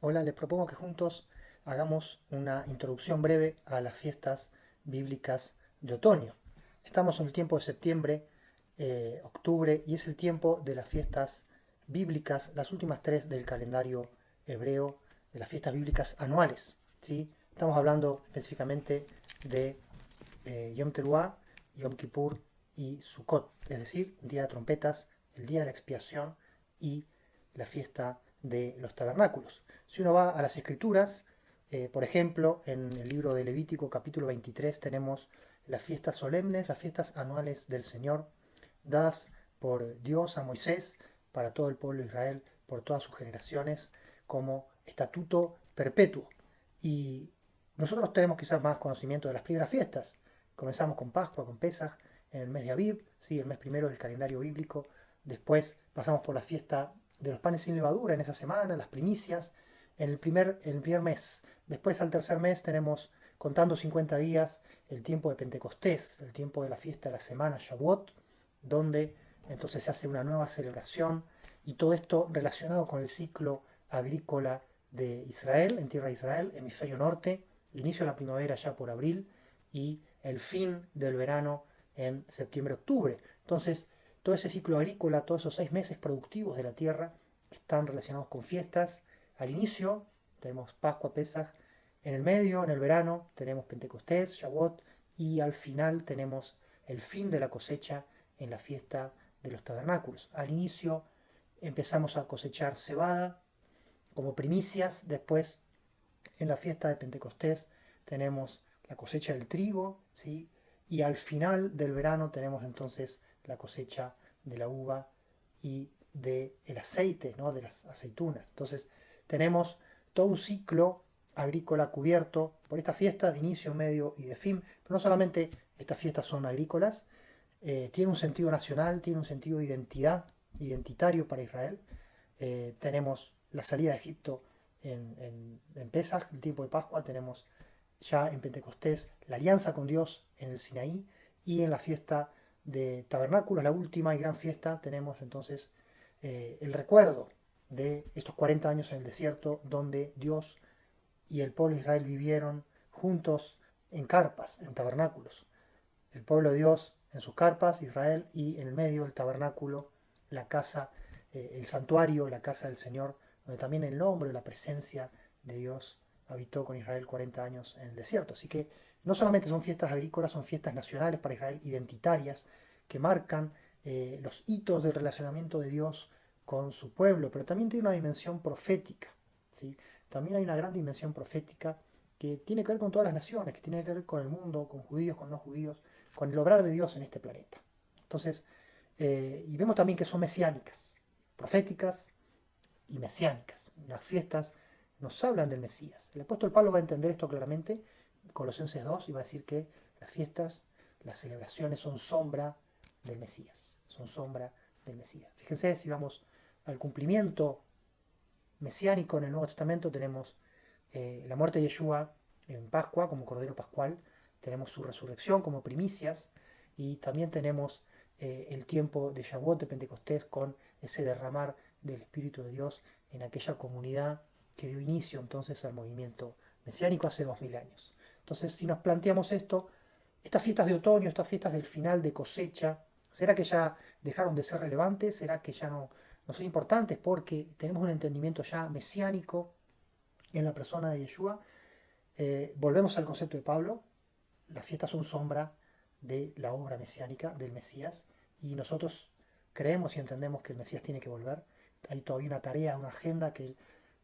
Hola, les propongo que juntos hagamos una introducción breve a las fiestas bíblicas de otoño. Estamos en el tiempo de septiembre, octubre, y es el tiempo de las fiestas bíblicas, las últimas tres del calendario hebreo, de las fiestas bíblicas anuales. ¿Sí? Estamos hablando específicamente de Yom Teruah, Yom Kippur y Sukkot, es decir, el día de trompetas, el día de la expiación y la fiesta de los tabernáculos. Si uno va a las escrituras, por ejemplo, en el libro de Levítico capítulo 23 tenemos las fiestas solemnes, las fiestas anuales del Señor, dadas por Dios a Moisés para todo el pueblo de Israel, por todas sus generaciones, como estatuto perpetuo. Y nosotros tenemos quizás más conocimiento de las primeras fiestas. Comenzamos con Pascua, con Pesaj, en el mes de Aviv, ¿sí? El mes primero del calendario bíblico. Después pasamos por la fiesta de los panes sin levadura en esa semana, las primicias, en el primer mes. Después al tercer mes tenemos, contando 50 días, el tiempo de Pentecostés, el tiempo de la fiesta de la semana, Shavuot, donde entonces se hace una nueva celebración y todo esto relacionado con el ciclo agrícola de Israel, en tierra de Israel, hemisferio norte, inicio de la primavera ya por abril y el fin del verano en septiembre-octubre. Entonces, todo ese ciclo agrícola, todos esos 6 meses productivos de la tierra están relacionados con fiestas. Al inicio tenemos Pascua, Pesaj, en el medio, en el verano, tenemos Pentecostés, Shavuot, y al final tenemos el fin de la cosecha en la fiesta de los tabernáculos. Al inicio empezamos a cosechar cebada como primicias, después en la fiesta de Pentecostés tenemos la cosecha del trigo, ¿sí? Y al final del verano tenemos entonces la cosecha de la uva y del aceite, ¿no? De las aceitunas. Entonces tenemos todo un ciclo agrícola cubierto por estas fiestas de inicio, medio y de fin. Pero no solamente estas fiestas son agrícolas, tiene un sentido nacional, tiene un sentido de identidad, identitario para Israel. Tenemos la salida de Egipto en Pesaj, el tiempo de Pascua, tenemos ya en Pentecostés la alianza con Dios en el Sinaí y en la fiesta de Tabernáculos, la última y gran fiesta, tenemos entonces el recuerdo de estos 40 años en el desierto donde Dios y el pueblo de Israel vivieron juntos en carpas, en tabernáculos. El pueblo de Dios en sus carpas, Israel, y en el medio el tabernáculo, la casa, el santuario, la casa del Señor, donde también el nombre, la presencia de Dios habitó con Israel 40 años en el desierto. Así que no solamente son fiestas agrícolas, son fiestas nacionales para Israel, identitarias, que marcan los hitos del relacionamiento de Dios con su pueblo, pero también tiene una dimensión profética. ¿Sí? También hay una gran dimensión profética que tiene que ver con todas las naciones, que tiene que ver con el mundo, con judíos, con no judíos, con el obrar de Dios en este planeta. Entonces, y vemos también que son mesiánicas, proféticas y mesiánicas. Las fiestas nos hablan del Mesías. El apóstol Pablo va a entender esto claramente en Colosenses 2 y va a decir que las fiestas, las celebraciones son sombra del Mesías. Son sombra del Mesías. Fíjense, si vamos al cumplimiento mesiánico en el Nuevo Testamento, tenemos la muerte de Yeshua en Pascua como Cordero Pascual, tenemos su resurrección como primicias y también tenemos el tiempo de Shavuot, de Pentecostés, con ese derramar del Espíritu de Dios en aquella comunidad que dio inicio entonces al movimiento mesiánico hace 2000 años. Entonces, si nos planteamos esto, estas fiestas de otoño, estas fiestas del final de cosecha, ¿será que ya dejaron de ser relevantes? ¿Será que ya no son importantes porque tenemos un entendimiento ya mesiánico en la persona de Yeshua? Volvemos al concepto de Pablo, las fiestas son sombra de la obra mesiánica del Mesías y nosotros creemos y entendemos que el Mesías tiene que volver. Hay todavía una tarea, una agenda que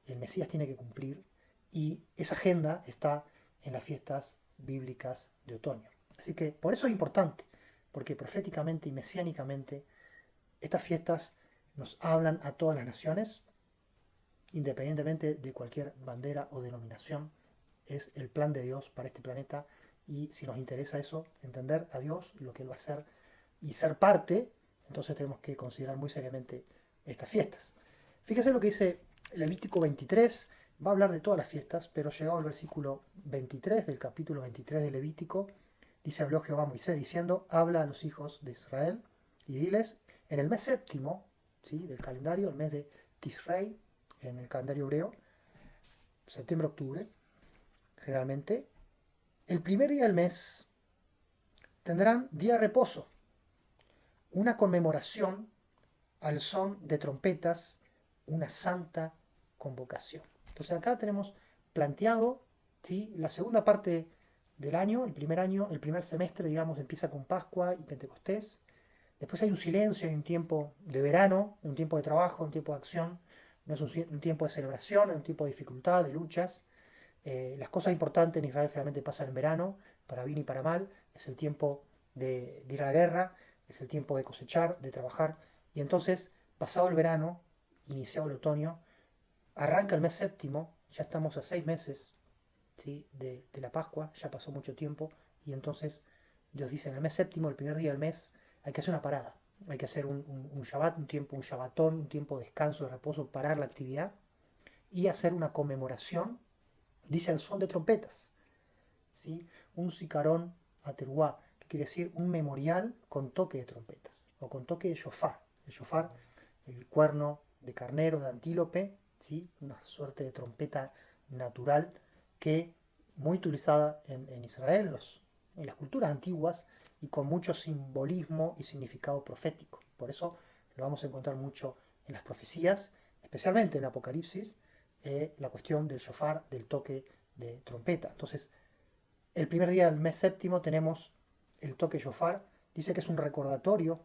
el Mesías tiene que cumplir y esa agenda está en las fiestas bíblicas de otoño. Así que por eso es importante, porque proféticamente y mesiánicamente estas fiestas nos hablan a todas las naciones, independientemente de cualquier bandera o denominación. Es el plan de Dios para este planeta y si nos interesa eso, entender a Dios, lo que Él va a hacer y ser parte, entonces tenemos que considerar muy seriamente estas fiestas. Fíjese lo que dice Levítico 23, va a hablar de todas las fiestas, pero llegado al versículo 23 del capítulo 23 de Levítico, dice: habló Jehová a Moisés diciendo, habla a los hijos de Israel y diles, en el mes séptimo, ¿sí? Del calendario, el mes de Tisrei, en el calendario hebreo, septiembre-octubre, generalmente, el primer día del mes tendrán día de reposo, una conmemoración al son de trompetas, una santa convocación. Entonces acá tenemos planteado, ¿sí? La segunda parte del año, el primer semestre, digamos, empieza con Pascua y Pentecostés. Después hay un silencio, hay un tiempo de verano, un tiempo de trabajo, un tiempo de acción. No es un tiempo de celebración, es un tiempo de dificultad, de luchas. Las cosas importantes en Israel generalmente pasan en verano, para bien y para mal. Es el tiempo de ir a la guerra, es el tiempo de cosechar, de trabajar. Y entonces, pasado el verano, iniciado el otoño, arranca el mes séptimo, ya estamos a 6 meses, ¿sí? de la Pascua, ya pasó mucho tiempo. Y entonces Dios dice, en el mes séptimo, el primer día del mes, hay que hacer una parada. Hay que hacer un Shabbat, un tiempo, un Shabbatón, un tiempo de descanso, de reposo, parar la actividad y hacer una conmemoración, dice al son de trompetas, ¿sí? Un sicarón ateruá, que quiere decir un memorial con toque de trompetas, o con toque de shofar. El shofar, el cuerno de carnero, de antílope, ¿sí? Una suerte de trompeta natural que muy utilizada en Israel, en las culturas antiguas, y con mucho simbolismo y significado profético. Por eso lo vamos a encontrar mucho en las profecías, especialmente en Apocalipsis, la cuestión del shofar, del toque de trompeta. Entonces, el primer día del mes séptimo tenemos el toque shofar. Dice que es un recordatorio.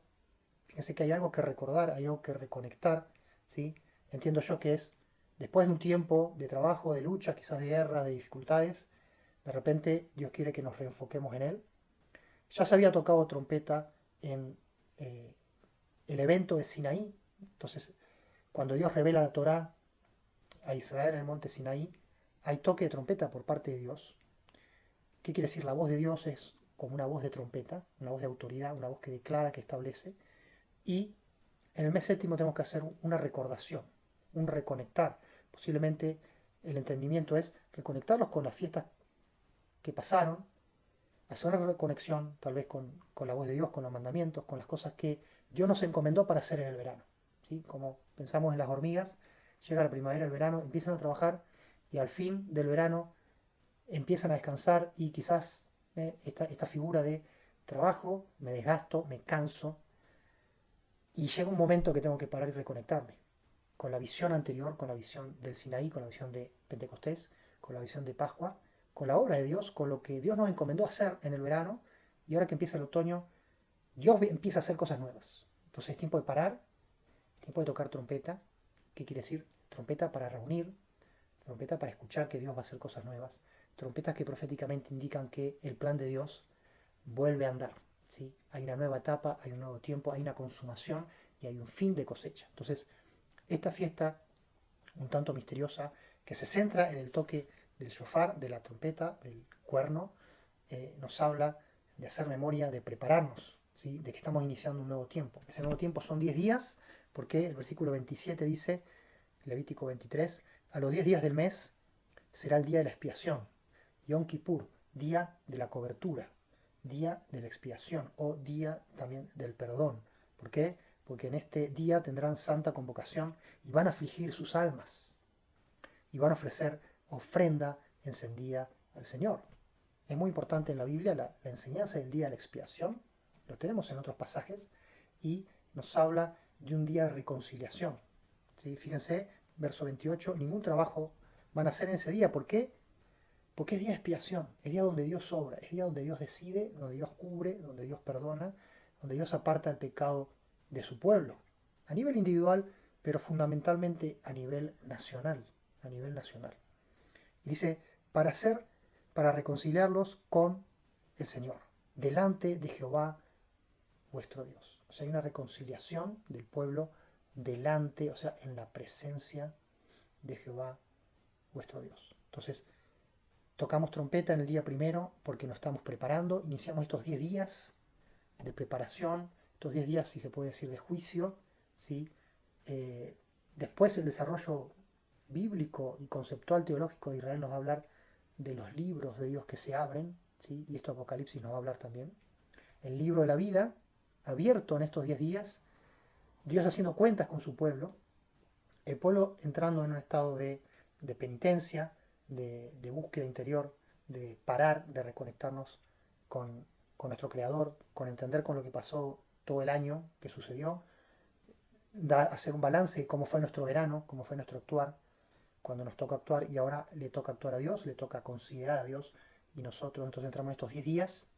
Fíjense que hay algo que recordar, hay algo que reconectar. ¿Sí? Entiendo yo que es después de un tiempo de trabajo, de lucha, quizás de guerra, de dificultades. De repente Dios quiere que nos reenfoquemos en Él. Ya se había tocado trompeta en eh, el evento de Sinaí. Entonces, cuando Dios revela la Torá a Israel en el monte Sinaí, hay toque de trompeta por parte de Dios. ¿Qué quiere decir? La voz de Dios es como una voz de trompeta, una voz de autoridad, una voz que declara, que establece. Y en el mes séptimo tenemos que hacer una recordación, un reconectar. Posiblemente el entendimiento es reconectarlos con las fiestas que pasaron, hacer una reconexión tal vez con la voz de Dios, con los mandamientos, con las cosas que Dios nos encomendó para hacer en el verano. ¿Sí? Como pensamos en las hormigas, llega la primavera, el verano, empiezan a trabajar y al fin del verano empiezan a descansar y quizás esta figura de trabajo, me desgasto, me canso y llega un momento que tengo que parar y reconectarme con la visión anterior, con la visión del Sinaí, con la visión de Pentecostés, con la visión de Pascua, con la obra de Dios, con lo que Dios nos encomendó hacer en el verano y ahora que empieza el otoño, Dios empieza a hacer cosas nuevas. Entonces es tiempo de parar, tiempo de tocar trompeta. ¿Qué quiere decir? Trompeta para reunir, trompeta para escuchar que Dios va a hacer cosas nuevas, trompetas que proféticamente indican que el plan de Dios vuelve a andar. ¿Sí? Hay una nueva etapa, hay un nuevo tiempo, hay una consumación y hay un fin de cosecha. Entonces, esta fiesta, un tanto misteriosa, que se centra en el toque del shofar, de la trompeta, del cuerno, nos habla de hacer memoria, de prepararnos, ¿sí? De que estamos iniciando un nuevo tiempo. Ese nuevo tiempo son 10 días, porque el versículo 27 dice, Levítico 23, a los 10 días del mes será el día de la expiación, Yom Kippur, día de la cobertura, día de la expiación o día también del perdón. ¿Por qué? Porque en este día tendrán santa convocación y van a afligir sus almas y van a ofrecer ofrenda encendida al Señor. Es muy importante en la Biblia la enseñanza del día de la expiación, lo tenemos en otros pasajes, y nos habla de un día de reconciliación. ¿Sí? Fíjense, verso 28, ningún trabajo van a hacer en ese día. ¿Por qué? Porque es día de expiación, es día donde Dios obra, es día donde Dios decide, donde Dios cubre, donde Dios perdona, donde Dios aparta el pecado de su pueblo. A nivel individual, pero fundamentalmente a nivel nacional. A nivel nacional. Y dice, para hacer, para reconciliarlos con el Señor, delante de Jehová vuestro Dios. O sea, hay una reconciliación del pueblo delante, o sea, en la presencia de Jehová vuestro Dios. Entonces, tocamos trompeta en el día primero porque nos estamos preparando, iniciamos estos 10 días de preparación, estos 10 días, si se puede decir, de juicio, ¿sí? Después el desarrollo bíblico y conceptual teológico de Israel nos va a hablar de los libros de Dios que se abren, ¿sí? Y esto Apocalipsis nos va a hablar también. El libro de la vida, abierto en estos 10 días, Dios haciendo cuentas con su pueblo, el pueblo entrando en un estado de penitencia, de búsqueda interior, de parar, de reconectarnos con, con nuestro Creador, con entender con lo que pasó todo el año que sucedió, hacer un balance de cómo fue nuestro verano, cómo fue nuestro actuar, cuando nos toca actuar y ahora le toca actuar a Dios, le toca considerar a Dios y nosotros entonces entramos en estos 10 días,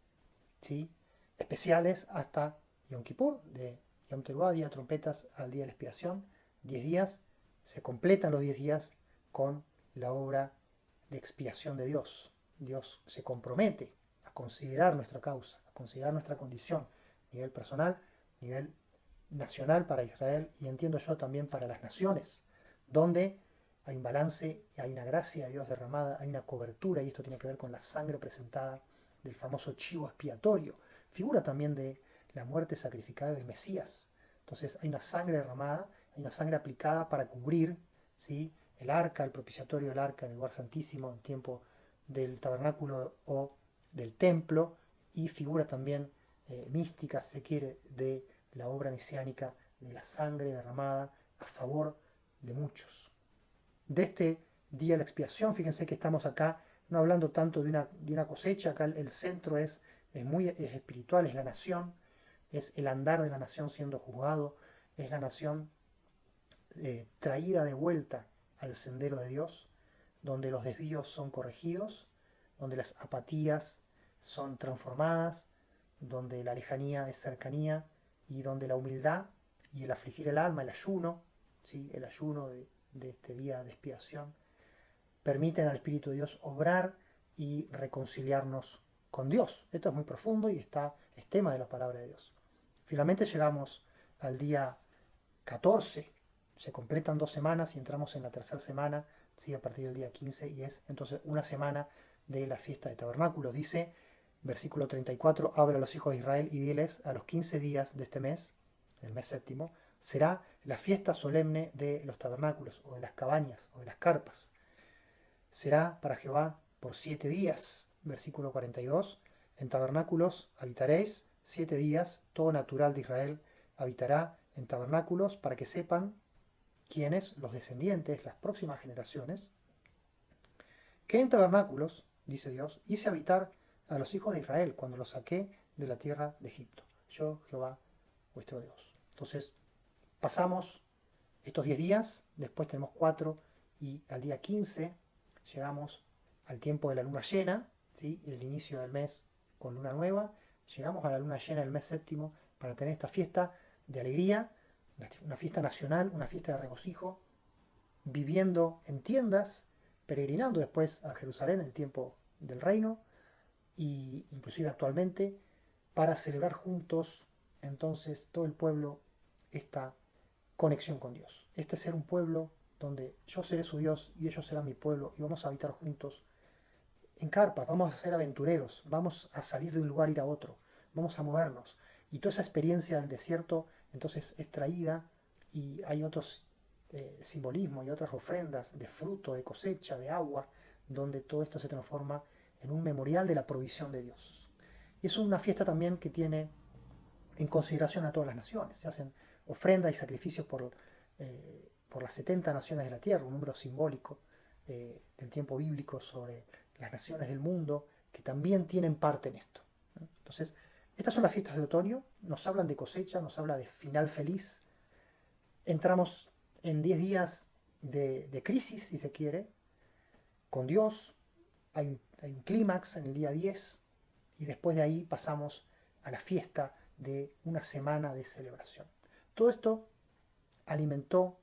¿sí? Especiales hasta Yom Kippur, de Yom Teruah, día de trompetas al día de la expiación, 10 días, se completan los 10 días con la obra de expiación de Dios. Dios se compromete a considerar nuestra causa, a considerar nuestra condición, a nivel personal, a nivel nacional para Israel y entiendo yo también para las naciones, donde hay un balance, hay una gracia de Dios derramada, hay una cobertura y esto tiene que ver con la sangre presentada del famoso chivo expiatorio, figura también de la muerte sacrificada del Mesías. Entonces hay una sangre derramada, hay una sangre aplicada para cubrir, ¿sí?, el arca, el propiciatorio del arca en el lugar santísimo en tiempo del tabernáculo o del templo y figura también mística, si se quiere, de la obra mesiánica de la sangre derramada a favor de muchos. De este día de la expiación, fíjense que estamos acá no hablando tanto de una cosecha, acá el centro es espiritual, es la nación, es el andar de la nación siendo juzgado, es la nación traída de vuelta al sendero de Dios, donde los desvíos son corregidos, donde las apatías son transformadas, donde la lejanía es cercanía y donde la humildad y el afligir el alma, el ayuno, ¿sí?, el ayuno de este día de expiación, permiten al Espíritu de Dios obrar y reconciliarnos con Dios. Esto es muy profundo y es tema de la palabra de Dios. Finalmente llegamos al día 14, se completan 2 semanas y entramos en la tercera semana, ¿sí?, a partir del día 15 y es entonces una semana de la fiesta de tabernáculos. Dice, versículo 34, habla a los hijos de Israel y diles, a los 15 días de este mes, el mes séptimo, será la fiesta solemne de los tabernáculos o de las cabañas o de las carpas. Será para Jehová por 7 días. Versículo 42, en tabernáculos habitaréis 7 días, todo natural de Israel habitará en tabernáculos para que sepan quienes, los descendientes, las próximas generaciones, que en tabernáculos, dice Dios, hice habitar a los hijos de Israel cuando los saqué de la tierra de Egipto. Yo, Jehová, vuestro Dios. Entonces, pasamos estos 10 días, después tenemos 4 y al día 15 llegamos al tiempo de la luna llena, ¿sí?, el inicio del mes con luna nueva. Llegamos a la luna llena del mes séptimo para tener esta fiesta de alegría, una fiesta nacional, una fiesta de regocijo, viviendo en tiendas, peregrinando después a Jerusalén en el tiempo del reino, y inclusive actualmente, para celebrar juntos entonces todo el pueblo esta conexión con Dios. Este ser un pueblo donde yo seré su Dios y ellos serán mi pueblo y vamos a habitar juntos en carpas, vamos a ser aventureros, vamos a salir de un lugar e ir a otro, vamos a movernos. Y toda esa experiencia del desierto entonces es traída y hay otros simbolismos y otras ofrendas de fruto, de cosecha, de agua, donde todo esto se transforma en un memorial de la provisión de Dios. Y es una fiesta también que tiene en consideración a todas las naciones. Se hacen ofrendas y sacrificios por las 70 naciones de la tierra, un número simbólico del tiempo bíblico sobre las naciones del mundo que también tienen parte en esto. Entonces, estas son las fiestas de otoño, nos hablan de cosecha, nos habla de final feliz. Entramos en 10 días de crisis, si se quiere, con Dios. Hay un clímax en el día 10 y después de ahí pasamos a la fiesta de una semana de celebración. Todo esto alimentó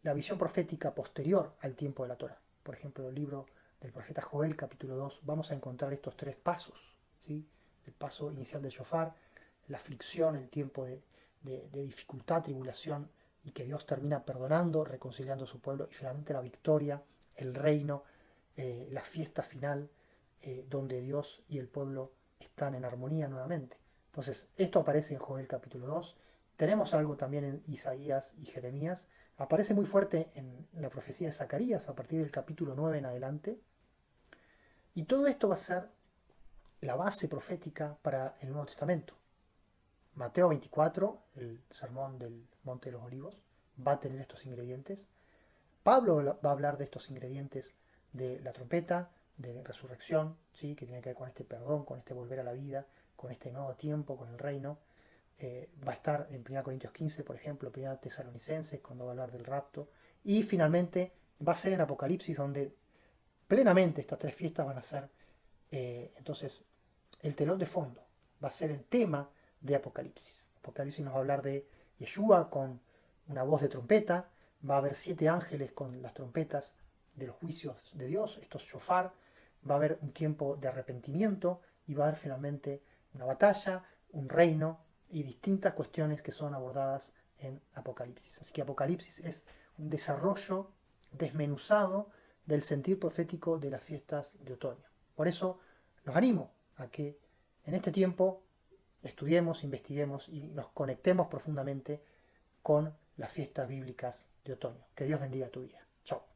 la visión profética posterior al tiempo de la Torá. Por ejemplo, el libro del profeta Joel, capítulo 2, vamos a encontrar estos 3 pasos, ¿sí? El paso inicial del shofar, la aflicción, el tiempo de dificultad, tribulación, y que Dios termina perdonando, reconciliando a su pueblo, y finalmente la victoria, el reino, la fiesta final, donde Dios y el pueblo están en armonía nuevamente. Entonces, esto aparece en Joel capítulo 2. Tenemos algo también en Isaías y Jeremías. Aparece muy fuerte en la profecía de Zacarías a partir del capítulo 9 en adelante. Y todo esto va a ser la base profética para el Nuevo Testamento. Mateo 24, el sermón del Monte de los Olivos, va a tener estos ingredientes. Pablo va a hablar de estos ingredientes de la trompeta, de resurrección, ¿sí? Que tiene que ver con este perdón, con este volver a la vida, con este nuevo tiempo, con el reino. Va a estar en 1 Corintios 15, por ejemplo, 1 Tesalonicenses, cuando va a hablar del rapto. Y finalmente va a ser en Apocalipsis, donde plenamente estas tres fiestas van a ser, entonces, el telón de fondo. Va a ser el tema de Apocalipsis. Apocalipsis nos va a hablar de Yeshua con una voz de trompeta. Va a haber 7 ángeles con las trompetas de los juicios de Dios, estos shofar. Va a haber un tiempo de arrepentimiento y va a haber finalmente una batalla, un reino y distintas cuestiones que son abordadas en Apocalipsis. Así que Apocalipsis es un desarrollo desmenuzado del sentir profético de las fiestas de otoño. Por eso los animo a que en este tiempo estudiemos, investiguemos y nos conectemos profundamente con las fiestas bíblicas de otoño. Que Dios bendiga tu vida. Chao.